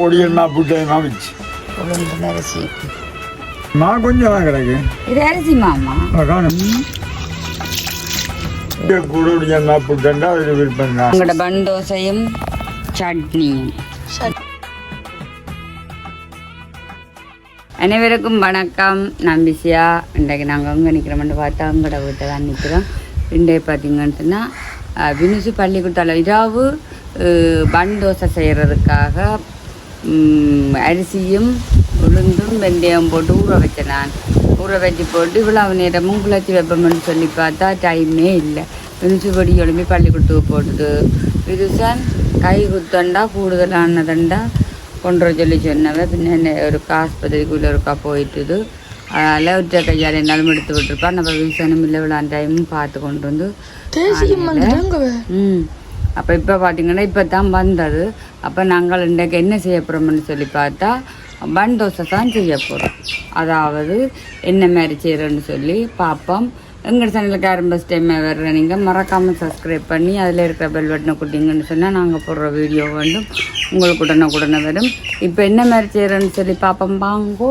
ஓடியல்மா புட்டை மாமிச்சு உளுந்து அரிசி மா கொஞ்சம் கிடக்கு இது அரிசி மாமா காணும் கூட ஓடியல்மா புட்டா அது விருப்பம் தான். உங்களோட பன் தோசையும் சட்னியும். அனைவருக்கும் வணக்கம். நான் பிஸியா. இன்றைக்கு நாங்கள் அங்கே நிற்கிறோம்னு பார்த்தா அங்கட வீட்டை தான் நிற்கிறோம். இன்றைக்கு பார்த்தீங்கன்னு சொன்னால் வினுசு பள்ளிக்கூடத்தில் இரவு பன் தோசை செய்கிறதுக்காக அரிசியும் உளுந்தும் வெந்தயம் போட்டு ஊற வச்சேன். நான் ஊற வச்சு போட்டு இவ்வளவு நேரமும் குளச்சி வைப்போம்னு சொல்லி பார்த்தா டைமே இல்லை. வினுசு பொடி எழுப்பி பள்ளிக்கூடத்துக்கு போட்டுது. விருசன் கை குத்தண்டா கூடுதலானதண்டா கொண்டு சொல்லி சொன்னவ. பின்ன ஒரு ஆஸ்பத்திரிக்குள்ளே இருக்கா போயிட்டுது. அதனால் ஒற்றை கையால் என்னாலும் எடுத்து விட்டுருப்பான். நம்ம விவசாயம் இல்லை விழா டைமும் பார்த்து கொண்டு வந்து அப்போ இப்போ பார்த்தீங்கன்னா இப்போ தான் வந்தது. அப்போ நாங்கள் இன்றைக்கு என்ன செய்ய போகிறோம்னு சொல்லி பார்த்தா பன் தோசை தான் செய்ய போகிறோம். அதாவது என்ன மாதிரி செய்கிறோன்னு சொல்லி பார்ப்போம். எங்கள் சேனலுக்கு ஆரம்ப டைம் வர்ற நீங்கள் மறக்காமல் சப்ஸ்கிரைப் பண்ணி அதில் இருக்கிற பெல் பட்டனை கொடுத்தீங்கன்னு சொன்னால் நாங்கள் போடுற வீடியோ வந்து உங்களுக்கு உடனே வரும். இப்போ என்ன மாதிரி செய்கிறோன்னு சொல்லி பார்ப்போம். வாங்கோ.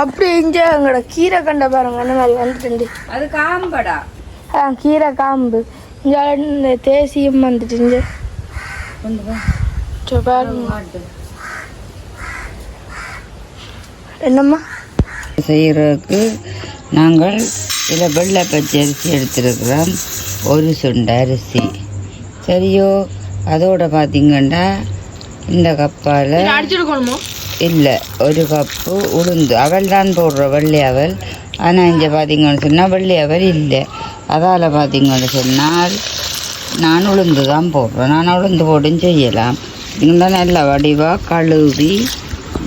அப்படி இங்கே எங்களோட கீரை கண்ட பாருங்க என்ன மாதிரி வந்துட்டு. அது காம்படா. கீரை காம்பு இங்கே தேசியம் வந்துட்டு. என்னம்மா செய்கிறதுக்கு நாங்கள் இதில் வெள்ளை பச்சை அரிசி எடுத்துருக்குறோம். ஒரு சுண்டை அரிசி சரியோ. அதோட பார்த்திங்கன்னா இந்த கப்பால் இல்லை ஒரு கப்பு உளுந்து அவல் தான் போடுறோம், வெள்ளை அவல். ஆனால் இங்கே பார்த்திங்கன்னு சொன்னால் வெள்ளை அவல் இல்லை. அதால் பார்த்திங்கன்னு சொன்னால் நான் உளுந்து தான் போடுறேன். நான் உளுந்து போட்டும் செய்யலாம். இருந்தால் நல்ல வடிவாக கழுவி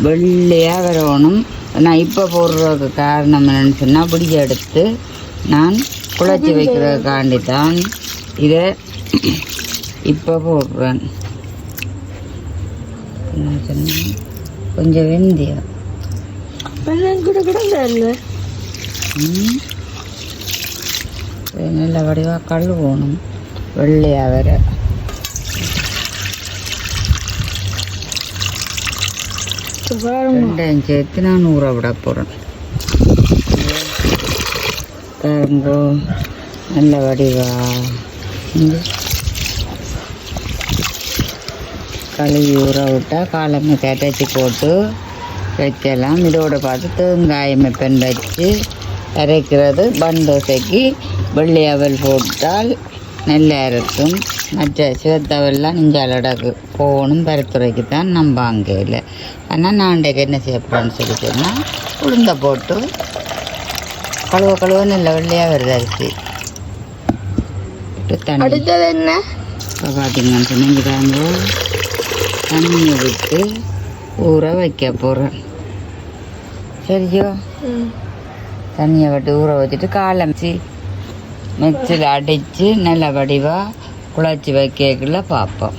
வெள்ளையாக வரணும். நான் இப்போ போடுறதுக்கு காரணம் என்னென்னு சொன்னால் பிடி எடுத்து நான் குழச்சி வைக்கிறதுக்காண்டி தான் இதை இப்போ போடுறேன். என்ன சொன்னால் கொஞ்சம் வெந்தயம் நல்ல வடிவாக கழுவணும் வெள்ளையாக வர. ரெண்டையும் சேர்த்து நான் ஊற விட போகிறேன். பாருங்கோ நல்ல வடிவா கழுவி ஊற விட்டால் காலமே கரைச்சி போட்டு வைக்கலாம். இதோட பார்த்து தேங்காயமை பெண் வச்சு அரைக்கிறது. பன் தோசைக்கு வெள்ளை அவல் போட்டால் நல்லா இருக்கும். மற்ற சிவத்தவெல்லாம் நெஞ்சாலடகு போகணும் பருத்துறைக்கு தான் நம்ம அங்கே இல்லை. ஆனால் நான் இன்றைக்கு என்ன செய்யப்படுறேன்னு சொல்லி சொன்னால் உளுந்த போட்டு கழுவ நல்ல வெள்ளையாக வருது அரிசி தண்ணி. அடுத்தது என்ன இப்போ பார்த்தீங்கன்னு சொன்னாங்க தண்ணியை விட்டு ஊற வைக்க போகிறேன். சரியோ. தண்ணியை விட்டு ஊற வச்சுட்டு காலமிச்சு மிக்சியில் அடித்து நல்ல வடிவாக குழச்சி வைக்கல பார்ப்போம்.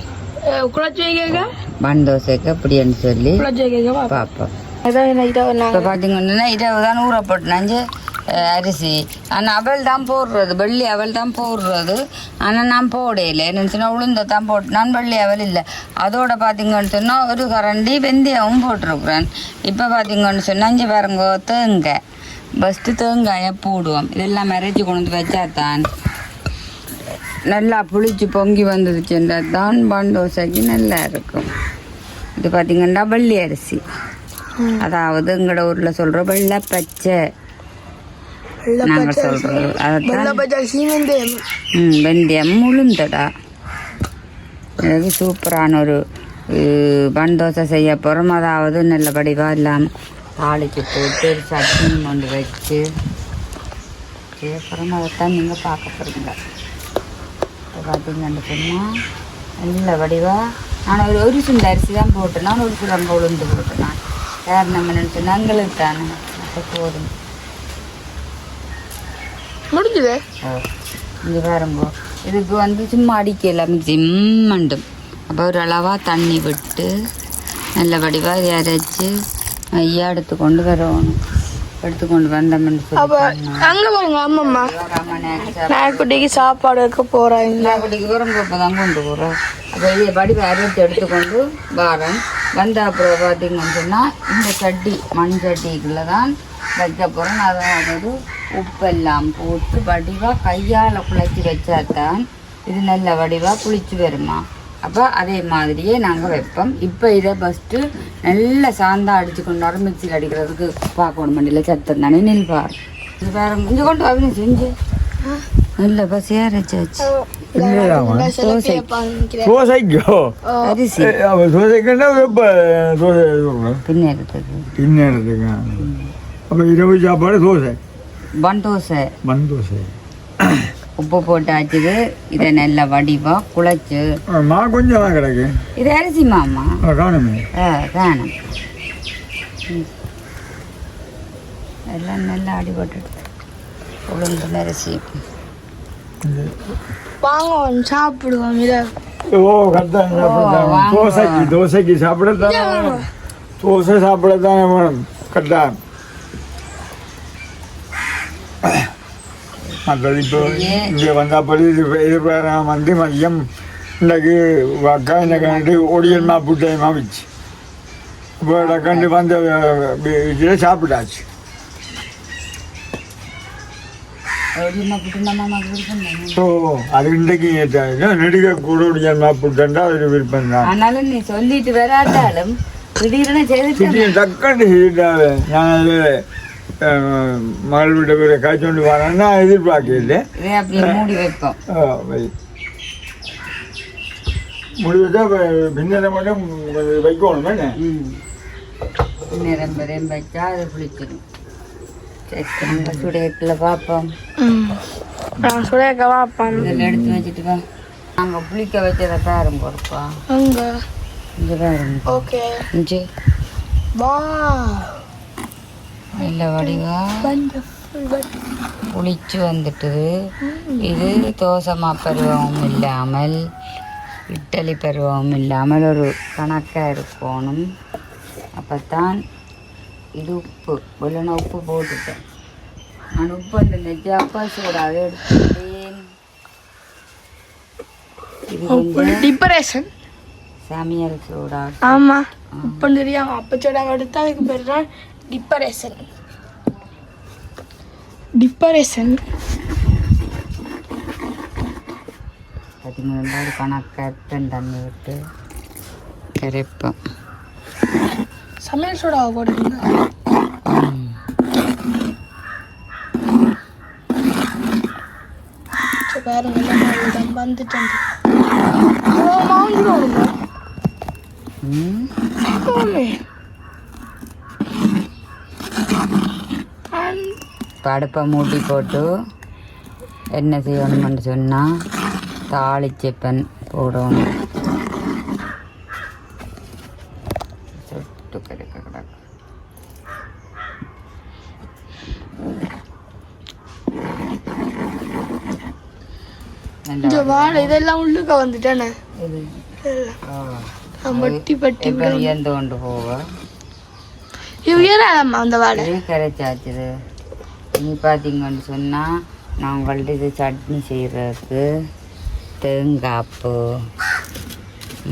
பன் தோசைக்கு அப்படின்னு சொல்லி பார்ப்போம். இப்போ பார்த்தீங்கன்னா இரவு தான் ஊற போட்டுனாஞ்சு அரிசி. ஆனால் அவல் தான் போடுறது, வெள்ளி அவல் தான் போடுறது. ஆனால் நான் போடையில என்னன்னு சொன்னால் உளுந்த தான் போட்டு நான் வெள்ளி அவல் இல்லை. அதோட பார்த்தீங்கன்னு சொன்னால் ஒரு கரண்டி வெந்தயமும் போட்டிருக்குறேன். இப்போ பார்த்தீங்கன்னு சொன்னால் இங்கே பாருங்க தேங்காய் ஃபஸ்ட்டு தேங்காயை போடுவோம். இதெல்லாம் மறைச்சி கொண்டு வந்து வச்சா தான் நல்லா புளிச்சு பொங்கி வந்துடுச்சுன்றா தான் பன் தோசைக்கு நல்லா இருக்கும். இது பார்த்திங்கன்னா வெள்ளி அரிசி, அதாவது எங்களோட ஊரில் சொல்கிற வெள்ளை பச்சை நாங்கள் சொல்கிறது. அதான் வெந்தயம் உளுந்தடா. எனக்கு சூப்பரான ஒரு பன் தோசை செய்ய போகிறோம். அதாவது நல்ல வடிவாக எல்லாம் தாளிக்கு போட்டு சட்னி கொண்டு வச்சு அப்புறம் அதைத்தான் நீங்கள் பார்க்க போகிறீங்க. இப்போ பார்த்தீங்கன்னு சொன்னால் நல்ல வடிவாக நான் ஒரு சுண்டை அரிசி தான் போட்டேன். நான் ஒரு சுரங்க உளுந்து போட்டேன். நான் காரணம் என்னென்னு சொன்னால் எங்களுக்கு தானே அப்போ போதும் முடிஞ்சுது. இங்கே பாருங்கோ இதுக்கு வந்து சும்மா அடிக்கல மிக்சி மண்டும். அப்போ ஒரு அளவாக தண்ணி விட்டு நல்ல வடிவாக அரைச்சி ஐயா எடுத்துக்கொண்டு வரணும். எடுத்துக்கொண்டு வந்தோம்னு சொல்லி அங்கே பாருங்க அம்மம்மா நாய்க்குட்டிக்கு சாப்பாடு வைக்க போகிறேன். நாய்க்குட்டிக்கு உரம் இப்போ தான் கொண்டு போகிறோம். அப்போ இதை வடிவை அரைச்சி எடுத்துக்கொண்டு வாரம் வந்த அப்புறம் பார்த்தீங்கன்னு சொன்னால் இந்த சட்டி மண் சட்டிக்குள்ளே தான் வைக்க போகிறோம். அதாவது உப்பெல்லாம் போட்டு வடிவாக கையால் குழச்சி வச்சாதான் இது நல்ல வடிவாக புளிச்சு வருமா. அப்போ அதே மாதிரியே நாங்கள் வைப்போம். இப்போ இதை ஃபஸ்ட்டு நல்ல சாந்தா அடித்து கொண்டு வர மிக்சியில் அடிக்கிறதுக்கு பார்க்கணும் மண்டியில் சத்தம் தானே நில்பார். இது வேறு இங்கே கொண்டு வந்து செஞ்சு நல்ல பசியாக அரைச்சாச்சு. தோசைக்கோ அரிசி தோசைக்குன்னா தோசை பின்னேறதுக்கு பின்னேறதுக்கு. அப்போ இரவு சாப்பாடு தோசை பன் தோசை. மண் தோசை. உப்பு போட்டாச்சுது. இதை நல்லா வடிவாக குழச்சு மா கொஞ்சம் கிடக்கு. இது அரிசி மாமா காணுமே. காணும். எல்லாம் நல்லா அடிபட்டு உளுந்து அரிசி வாங்க சாப்பிடுவோம். இதை ஓ கரெக்டாக சாப்பிடத்தான் தோசைக்கு சாப்பிடத்தானே வேணும். தோசை சாப்பிடத்தானே வேணும் கரெக்டாக. மற்றது இப்போ இங்கே வந்தபடி இது வந்து மதியம் இன்றைக்கு அக்கா என்ன கண்டு ஒடியல் புட்டையமாக வச்சு இப்போ கண்டு வந்த இதில் சாப்பிட்டாச்சு. ஓ அது இன்றைக்கு நெடுக கூட ஒடியல் புட்டா அது விருப்பம் தான். ஆனாலும் நீ சொல்லிட்டு வராட்டாலும் திடீர்னு செய்து டக்குன்னு செய்தாவே நான் அது மகள் வீட்டை பேரை காய்ச்சொண்டு வரேன்னா எதிர்பார்க்கல. மூடி வைப்போம். முடி வச்சா பின்னரை மட்டும் வைக்கணும் என்ன பின்னரம் வச்சா அது புளிச்சிடும். சுடையத்தில் பார்ப்போம். சுடையக்க பார்ப்போம். இதில் எடுத்து வச்சுட்டு வா. நாங்கள் புளிக்க வச்சதை பேரம் கொடுப்பா. அங்கே இங்கே பேரம். ஓகே இஞ்சி வா நல்ல வடிவா புளிச்சு வந்துட்டுது. இது தோசைமா பருவமும் இல்லாமல் இட்லி பருவமும் இல்லாமல் ஒரு கணக்காக இருக்கணும். அப்போத்தான் இது உப்பு இல்லைன்னா உப்பு போட்டுட்டேன். நான் உப்பு வந்து நெஞ்சு அப்பா சூடாக எடுத்துட்டேன். இது கொஞ்சம் டிப்ரெஷன் சமையல் சூடா. ஆமாம் உப்பு தெரியாம அப்போ சூடாக எடுத்து அதுக்கு பேர் தான் டிப்ரெஷன். பதிமூணு கணக்காக தண்ணி விட்டு கரைப்போம். சமையல் சூடாக போடுறீங்க. பாருங்க வந்துட்டேன். அடுப்பை மூட்டி போட்டு என்ன செய்யணும்னு சொன்னால் தாளிச்சப்பன் போடணும். சொட்டு கிடக்க கிடக்கு. இதெல்லாம் உள்ளுக்க வந்துட்டேனே. பட்டி பட்டி எந்த கொண்டு போவ அந்த வாடை கரைச்சாச்சுது. நீ பார்த்தீங்கன்னு சொன்னால் நாங்கள்ட்ட இது சட்னி செய்கிறதுக்கு தேங்காய்ப்பு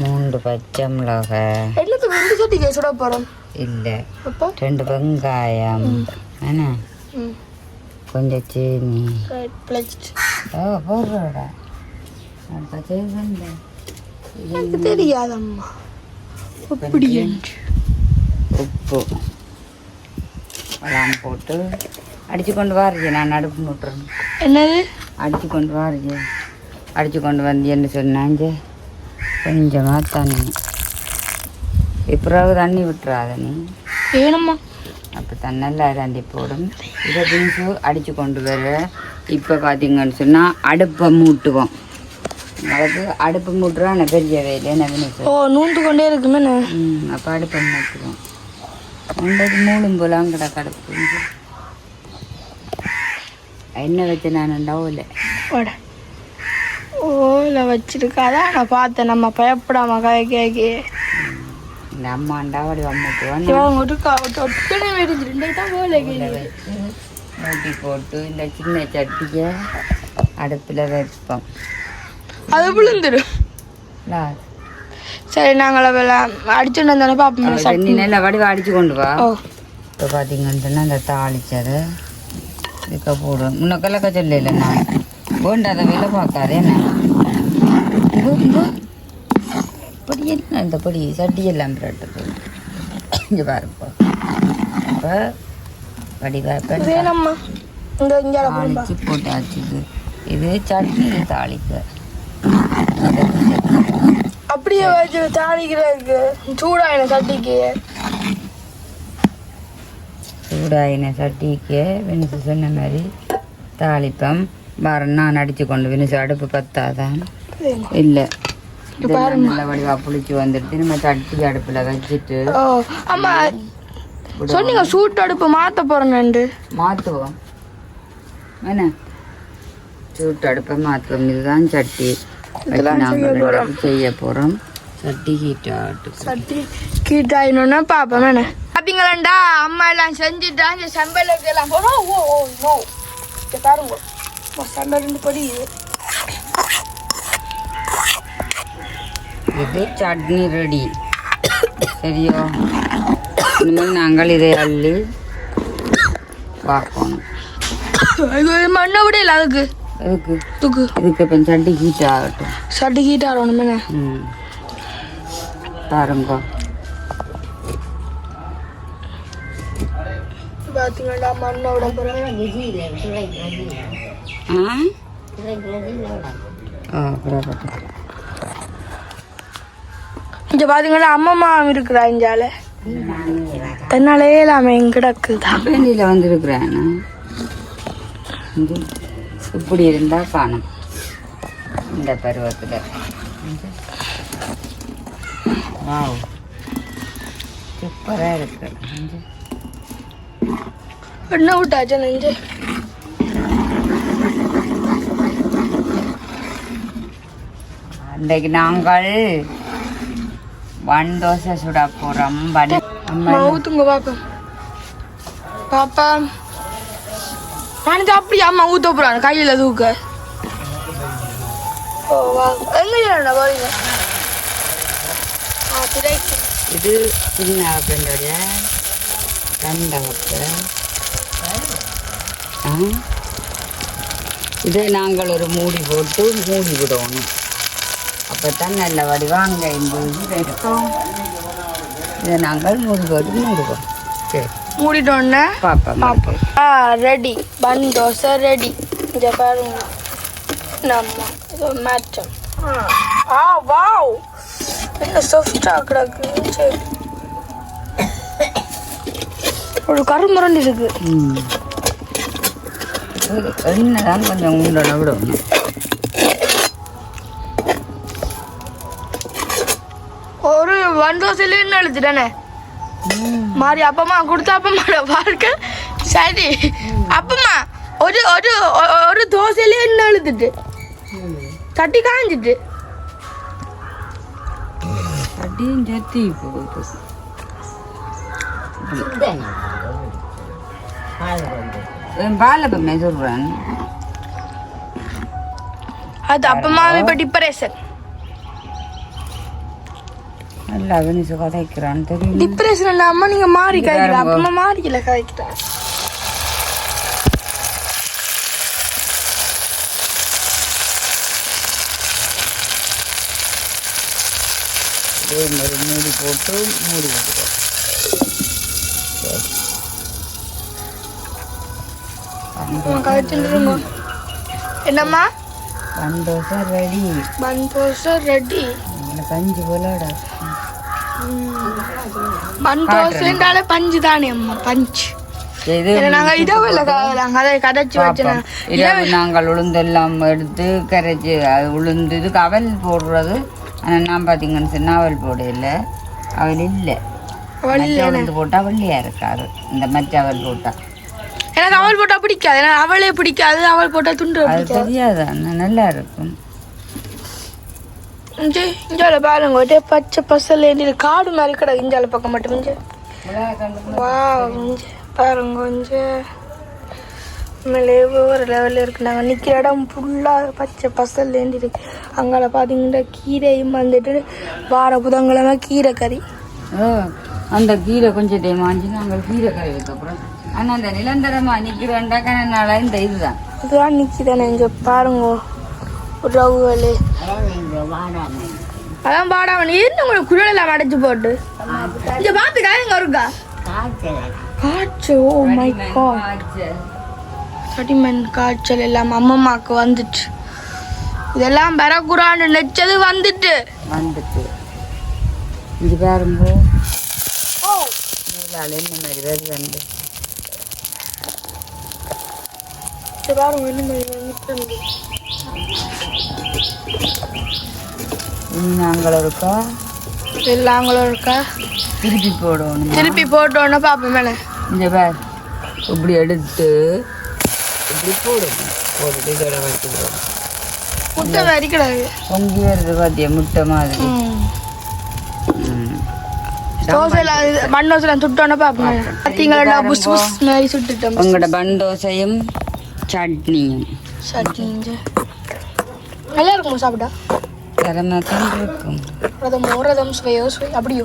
3 பச்சை மிளகாய் சுட போகிறோம். இல்லை 2 வெங்காயம் என்ன கொஞ்சம் சீனி போடுறோடா. எனக்கு தெரியாதம்மா. உப்பு எல்லாம் போட்டு அடித்து கொண்டு வாருங்க. நான் அடுப்பு முட்டுறேன். என்னது அடித்து கொண்டு வாருங்க. அடித்து கொண்டு வந்து என்ன சொன்னாங்க கொஞ்சமாக தண்ணி. பிறகு தண்ணி விட்டுறாத நீ வேணுமா. அப்போ தண்ணெல்லாம் தாண்டி போடும். இதை திங்ஸு அடித்து கொண்டு வர. இப்போ பார்த்தீங்கன்னு சொன்னால் அடுப்பை மூட்டுவோம். அதாவது அடுப்பு மூட்டுறோம் பெரிய வேலையை நவீன. நூந்து கொண்டே இருக்குமே. அப்போ அடுப்பை மூட்டுவோம். ரெண்டாவது மூடும் போலாம் கிடக்கு அடுப்பு. என்ன வச்சு நான் ஓலை ஓலை வச்சிருக்காதா. நான் பார்த்தேன். நம்ம பயப்படாம கேக்கி இந்த அம்மாண்டா வடி அம்முட்டுவான். மூட்டி போட்டு இந்த சின்ன சட்டியை அடுப்பில் வைப்போம். அது விழுந்துடும். சரி நாங்கள் அடிச்சுட்டு வந்தானே பார்ப்போம் நீ சட்னி. நல்லா வடிவா அடிச்சு கொண்டு வா. ஓ இப்போ பார்த்தீங்கன்னா அந்த தாளிச்சதை இதுக்க போடுறோம். முன்ன கலக்க சொல்ல இல்லை நான் வேண்டாத வேலை பார்க்காதே நான் பொடி என்ன இந்த பொடி சட்டி எல்லாம் பிராட்டு இங்கே பாருப்போ. இப்போ வடிவாக வேணாம்மா இந்த இங்கே தாளிச்சு போட்டாச்சு. இது சட்னி இது தாளிக்க அப்படியே வச்சு தாளிக்கிறதுக்கு சூடாயின சட்டிக்கு சூடாயின சட்டிக்கு வினிசு சொன்ன மாதிரி தாளிப்பம் வர நான் அடித்து கொண்டு வினிசு அடுப்பு பத்தாதான் இல்லை நல்ல வடிவா புளிச்சு வந்துடுது. நம்ம சட்டி அடுப்பில் வச்சுட்டு ஆமா சொன்னீங்க சூட்டு அடுப்பு மாற்ற போகிறேன்னு. மாற்றுவோம் என்ன சூட்டு அடுப்பை மாற்றுவோம். இதுதான் சட்டி நாங்கள் செய்ய போகிறோம். சட்டி ஹீட் ஆகட்டும். சட்டி ஹீட் ஆயினோன்னா பார்ப்போம் என்ன பார்த்தீங்களாண்டா அம்மா எல்லாம் செஞ்சுட்டா இந்த செம்பலுக்கு எல்லாம் போனோம். ஓ ஓ நோ பாருங்க செம்பல் 2 பொடி. இது சட்னி ரெடி. சரியோ இனிமேல் நாங்கள் இதை அள்ளி பார்க்கணும். மண்ணை விட இல்லை அதுக்கு இதுக்கு இப்போ சட்டி ஹீட் ஆகட்டும். சட்டி ஹீட் ஆகணுமே. பாருங்க பார்த்தீங்களா மண்ணோட இங்கே பார்த்தீங்கன்னா அம்மம்மா இருக்கிறா இஞ்சால தன்னாலே இல்லாமல் எங்கிடக்குதான் வேண்டியில் வந்துருக்குறேன். இப்படி இருந்தால் காணும் இந்த பருவத்தில். வாவ் சூப்பராக இருக்கு. என்ன விட்டாச்சு நெஞ்சு அன்றைக்கு நாங்கள் தோசை சுட போகிறோம். ஊத்துங்க பாப்பா பாப்பா நான் அப்படி அம்மா ஊத்த போறான் கையில தூக்க. எங்க போறீங்க? இது சின்ன அப்பனுடைய கண்டகத்தை இதை நாங்கள் ஒரு மூடி போட்டு மூடி விடணும். அப்போ தான் நல்ல வடிவாங்க இந்த இது இருக்கும். இதை நாங்கள் மூடி போட்டு மூடுவோம். சரி மூடிட்டோன்னே பார்ப்போம். ரெடி பன் தோசை ரெடி. இங்கே பாருங்க நம்ம மேட்சம். வாவ் என்ன சாஃப்டாக கிடக்கு. சரி ஒரு கருமுரண்டு இருக்கு. எண்ணெய் தான் கொஞ்சம் உண்டன விடணும். ஒரு பன் தோசையில என்ன எழுத்துட்டானே மாறி அப்பமா கொடுத்த அப்பம்மா வாழ்க்கை சரி. அப்பம்மா ஒரு ஒரு ஒரு தோசையில என்ன எழுத்துட்டு தட்டி காஞ்சிட்டு அடியும் ஜத்தி போகுது. பாலப்பமே சொல்றேன். அது அப்பமாவே இப்போ டிப்ரெஷன். நல்லா வினிசு கதைக்கிறான்னு தெரியும். டிப்ரெஷன் அம்மா நீங்க மாறி கதைக்கிற அப்பமா மாறிக்கல கதைக்கிறேன். ஒரு மூடி போட்டு மூடி விட்டுருவோம். என்னம்மா பன் தோசை ரெடி. பன் தோசை ரெடி. பஞ்சு போலடா பன் தோசைன்றாலே பஞ்சு தானே அம்மா பஞ்சு. நாங்கள் இதை கதைச்சி வச்சோம். நாங்கள் உளுந்தெல்லாம் எடுத்து கரைச்சி அது உளுந்து இதுக்கு அவல் போடுறது. ஆனால் நான் பார்த்தீங்கன்னு சொன்னால் அவல் போட இல்லை. அவல் இல்லை உளுந்து போட்டால் வெள்ளையாக இருக்காது. இந்த மற்ற அவல் போட்டால் எனக்கு அவள் போட்டால் பிடிக்காது. எனக்கு அவளே பிடிக்காது. அவள் போட்டால் துண்டு அது தெரியாது. நல்லா இருக்கும். இஞ்சால பாருங்க ஒரே பச்சை பசல காடு மாதிரி கிடக்கு. இஞ்சால பக்கம் மட்டும் இஞ்சி வா இஞ்சி பாருங்க இஞ்சி உண்மையிலே ஒரு லெவலில் இருக்கு. நாங்கள் நிற்கிற இடம் ஃபுல்லாக பச்சை பசல் இருக்கு. அங்கே பார்த்தீங்கன்னா கீரையும் வந்துட்டு வார புதன்கிழமை கீரை கறி. அந்த கீரை கொஞ்சம் டைம் ஆஞ்சு நாங்கள் கீரை கறி வைக்கப்புறம். ஆனால் அந்த நிரந்தரமாக நிற்கிறேன்டாக்கனால இந்த இதுதான் இதுதான் நிற்கிதானே. இங்கே பாருங்க உறவுகளே, அதான் பாடாம என்ன உங்களுக்கு குரல் எல்லாம் அடைச்சு போட்டு இங்க பாத்துக்கா எங்க இருக்கா காய்ச்சல். ஓ மை காட், கடிமண் காய்ச்சல் எல்லாம் அம்மம்மாக்கு வந்துட்டு. இதெல்லாம் பெறக்குறான்னு நினைச்சது வந்துட்டு இது பாருங்க. என்ன மாதிரி வருது வந்து பாருங்க என்ன மாதிரி நாங்களும் இருக்கா எல்லாங்களும் இருக்கா. திருப்பி போடணும். திருப்பி போட்டோன்னு பாப்போம் மேலே. இந்த பேர் இப்படி எடுத்து இப்படி போடணும். போட்டுட்டு இதோட வச்சுக்கிறோம். முட்டை வரிக்கிறாங்க பொங்கி வருது பாத்தியா முட்டை மாதிரி. தோசையில் மண் தோசையில் சுட்டோன்னு பார்ப்போம். பார்த்தீங்களா புஷ் புஷ் மாதிரி சுட்டுட்டோம். உங்களோட பன் தோசையும் சட்னியும். சட்னி நல்லா இருக்குமா சாப்பிட்டா? தரமாத்தான் இருக்கும். ரதம் சுவையோ சுவை அப்படியோ.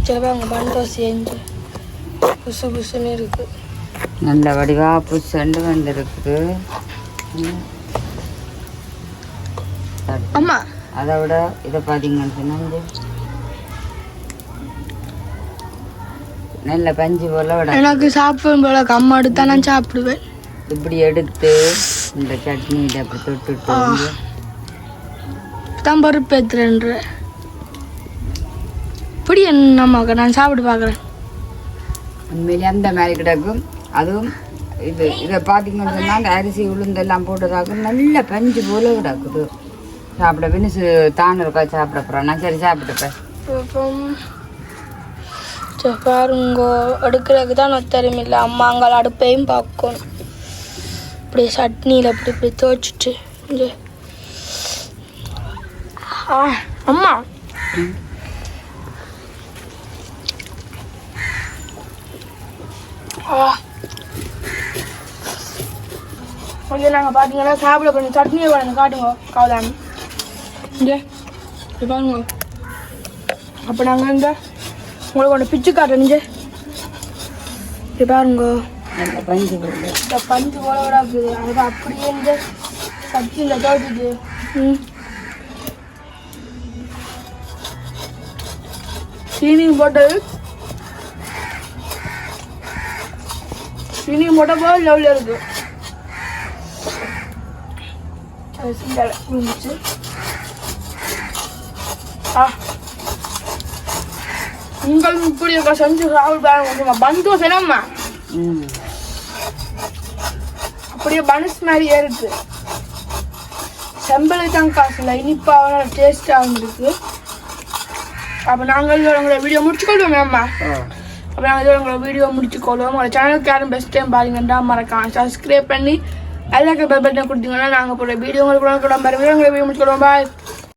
சிலப்பா அவங்க பன் தோசை செஞ்சு புசு புசுன்னு இருக்கு. நல்ல வடிவா புஷண்டு வந்து இருக்குது. அம்மா அதை விட இதை பார்த்தீங்கன்னு சொன்னா நல்ல பஞ்சு போல விட எனக்கு சாப்பிடும் போல அம்மா எடுத்தா நான் சாப்பிடுவேன். இப்படி எடுத்து இந்த சட்னியில் அப்படி தொட்டுட்டு தான் பருப்பு ஏற்றுறேன்ற இப்படி என்னம்மாக்கா நான் சாப்பிட்டு பார்க்குறேன். உண்மையிலே அந்த மாதிரி கிடக்கும். அதுவும் இதை பார்த்தீங்கன்னு சொன்னால் அந்த அரிசி உளுந்தெல்லாம் போட்டதாக்கும் நல்ல பஞ்சு போல கிடக்குது. சாப்பிட பின்னுசு தான் இருக்கா சாப்பிட போகிறேன். நான் சரி சாப்பிட்டுப்பேன். பாருங்க அடுக்கிறதுக்கு தான் ஒத்தரும் இல்லை. அம்மா அங்கே அடுப்பையும் பார்க்கணும். இப்படி சட்னியில் அப்படி இப்படி துவைச்சிட்டு அம்மா ஓகே நாங்கள் பார்த்தீங்கன்னா சாப்பிட கொஞ்சம் சட்னியை கொஞ்சம் காட்டுங்க காவலான்னு. இங்கே பாருங்க. அப்போ நாங்கள் இந்த உங்களுக்கு ஒன்று பிச்சு காட்டுறேன். இது பாருங்க நல்ல பஞ்சு இந்த பஞ்சு போல விட இருக்குது. அதுக்கு அப்படியே இந்த சட்னியில் துவைச்சிட்டு சீனியும் போட்டு போல லெவலில் இருக்கு. இருந்துச்சு. உங்களும் இப்படி இருக்க செஞ்சு சாப்பிட்டு பந்து செய்யலாமா? அப்படியே பனஸ் மாதிரியே இருக்கு. செம்பளை தான் காசுல இனிப்பாக டேஸ்டாகவும் இருக்கு. அப்போ நாங்கள் உங்களை வீடியோ முடிச்சுக்கொள்வோம் அம்மா. அப்போ நாங்கள் உங்களை வீடியோ முடிச்சுக்கொள்வோம். உங்களை சேனலுக்கு யாரும் பெஸ்ட் டைம் பாருங்கன்னா மறக்காம சப்ஸ்கிரைப் பண்ணி எல்லாருக்கும் பெல் பட்டன் கொடுத்தீங்கன்னா நாங்கள் போகிற வீடியோ உங்களுக்கு கூட உங்களை வீடியோ முடிச்சுக்கொள்வோம். பாய்.